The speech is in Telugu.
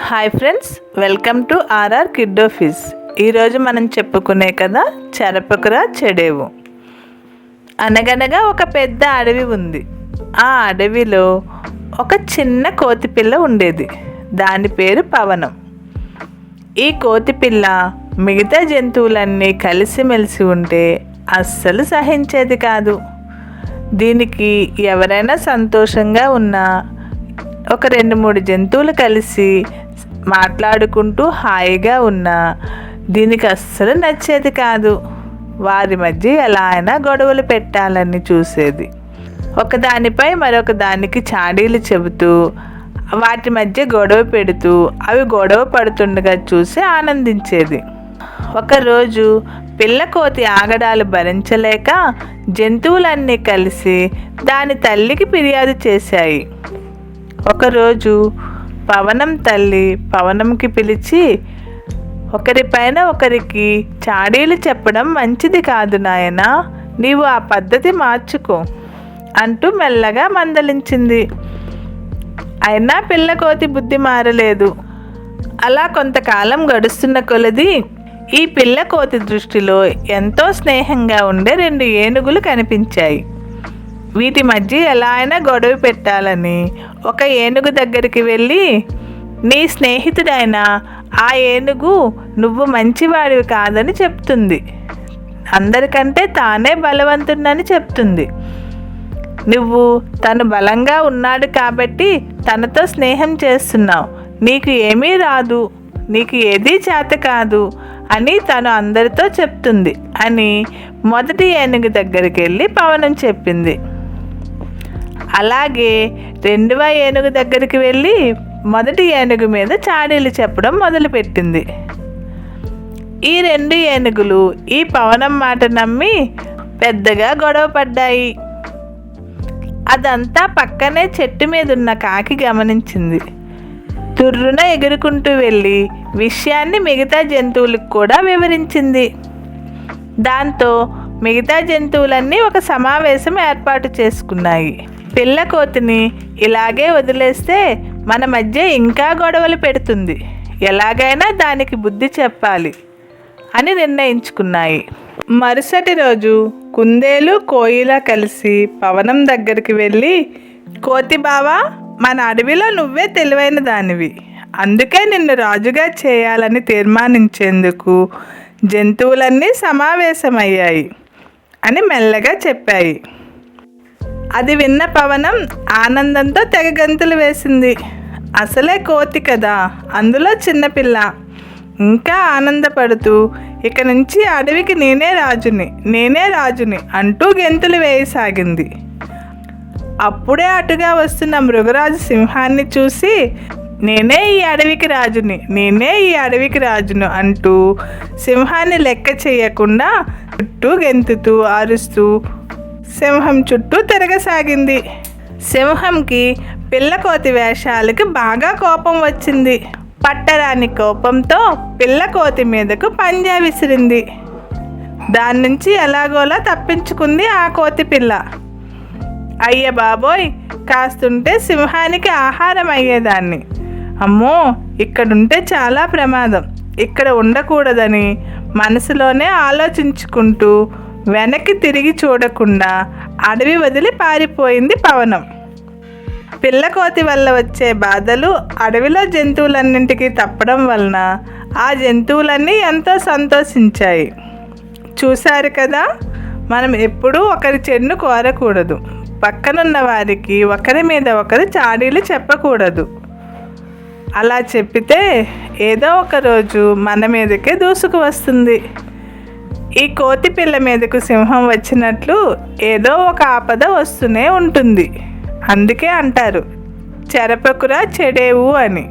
Hi friends, welcome to R R kid office. ఈరోజు మనం చెప్పుకునే కథ చెరపకురా చెడేవు. అనగనగా ఒక పెద్ద అడవి ఉంది. ఆ అడవిలో ఒక చిన్న కోతిపిల్ల ఉండేది. దాని పేరు పవనం. ఈ కోతిపిల్ల మిగతా జంతువులన్నీ కలిసిమెలిసి ఉంటే అస్సలు సహించేది కాదు. దీనికి ఎవరైనా సంతోషంగా ఉన్నా ఒక 2-3 జంతువులు కలిసి మాట్లాడుకుంటూ హాయిగా ఉన్నా దీనికి అస్సలు నచ్చేది కాదు. వారి మధ్య ఎలా అయినా గొడవలు పెట్టాలని చూసేది. ఒకదానిపై మరొక దానికి చాడీలు చెబుతూ వాటి మధ్య గొడవ పెడుతూ అవి గొడవ పడుతుండగా చూసి ఆనందించేది. ఒకరోజు పిల్ల కోతి ఆగడాలు భరించలేక జంతువులన్నీ కలిసి దాని తల్లికి ఫిర్యాదు చేశాయి. ఒకరోజు పవనం తల్లి పవనంకి పిలిచి, ఒకరిపైన ఒకరికి చాడీలు చెప్పడం మంచిది కాదు నాయనా, నీవు ఆ పద్ధతి మార్చుకో అంటూ మెల్లగా మందలించింది. అయినా పిల్ల కోతి బుద్ధి మారలేదు. అలా కొంతకాలం గడుస్తున్న కొలది ఈ పిల్ల కోతి దృష్టిలో ఎంతో స్నేహంగా ఉండే 2 ఏనుగులు కనిపించాయి. వీటి మధ్య ఎలా అయినా గొడవ పెట్టాలని ఒక ఏనుగు దగ్గరికి వెళ్ళి, నీ స్నేహితుడైన ఆ ఏనుగు నువ్వు మంచివాడివి కాదని చెప్తుంది. అందరికంటే తానే బలవంతుడని చెప్తుంది. నువ్వు తను బలంగా ఉన్నాడు కాబట్టి తనతో స్నేహం చేస్తున్నావు. నీకు ఏమీ రాదు, నీకు ఏదీ చేత కాదు అని తను అందరితో చెప్తుంది అని మొదటి ఏనుగు దగ్గరికి వెళ్ళి పవనం చెప్పింది. అలాగే 2వ ఏనుగు దగ్గరికి వెళ్ళి మొదటి ఏనుగు మీద చాడీలు చెప్పడం మొదలుపెట్టింది. ఈ 2 ఏనుగులు ఈ పవనం మాట నమ్మి పెద్దగా గొడవ పడ్డాయి. అదంతా పక్కనే చెట్టు మీద ఉన్న కాకి గమనించింది. తుర్రున ఎగురుకుంటూ వెళ్ళి విషయాన్ని మిగతా జంతువులకు కూడా వివరించింది. దాంతో మిగతా జంతువులన్నీ ఒక సమావేశం ఏర్పాటు చేసుకున్నాయి. పిల్ల కోతిని ఇలాగే వదిలేస్తే మన మధ్య ఇంకా గొడవలు పెడుతుంది, ఎలాగైనా దానికి బుద్ధి చెప్పాలి అని నిర్ణయించుకున్నాయి. మరుసటి రోజు కుందేలు కోయిల కలిసి పవనం దగ్గరికి వెళ్ళి, కోతి బావా, మన అడవిలో నువ్వే తెలివైన దానివి, అందుకే నిన్ను రాజుగా చేయాలని తీర్మానించేందుకు జంతువులన్నీ సమావేశమయ్యాయి అని మెల్లగా చెప్పాయి. అది విన్న పవనం ఆనందంతో తెగ గంతులు వేసింది. అసలే కోతి కదా, అందులో చిన్నపిల్ల. ఇంకా ఆనందపడుతూ ఇక నుంచి అడవికి నేనే రాజుని అంటూ గెంతులు వేయసాగింది. అప్పుడే అటుగా వస్తున్న మృగరాజు సింహాన్ని చూసి, నేనే ఈ అడవికి రాజును అంటూ సింహాన్ని లెక్క చేయకుండా చుట్టూ గెంతుతూ అరుస్తూ సింహం చుట్టూ తిరగసాగింది. సింహంకి పిల్ల కోతి వేషాలకి బాగా కోపం వచ్చింది. పట్టరాని కోపంతో పిల్ల కోతి మీదకు పంజా విసిరింది. దాని నుంచి ఎలాగోలా తప్పించుకుంది ఆ కోతి పిల్ల. అయ్య బాబోయ్, కాస్తుంటే సింహానికి ఆహారం అయ్యేదాన్ని. అమ్మో, ఇక్కడుంటే చాలా ప్రమాదం, ఇక్కడ ఉండకూడదని మనసులోనే ఆలోచించుకుంటూ వెనక్కి తిరిగి చూడకుండా అడవి వదిలి పారిపోయింది పవనం. పిల్లకోతి వల్ల వచ్చే బాధలు అడవిలో జంతువులన్నింటికీ తప్పడం వలన ఆ జంతువులన్నీ ఎంతో సంతోషించాయి. చూశారు కదా, మనం ఎప్పుడూ ఒకరి చెడును కోరకూడదు, పక్కనున్న వారికి ఒకరి మీద ఒకరు చాడీలు చెప్పకూడదు. అలా చెప్పితే ఏదో ఒక రోజు మన మీదకే దూసుకు వస్తుంది. ఈ కోతి పిల్ల మీదకు సింహం వచ్చినట్లు ఏదో ఒక ఆపద వస్తూనే ఉంటుంది. అందుకే అంటారు చెరపకురా చెడేవు అని.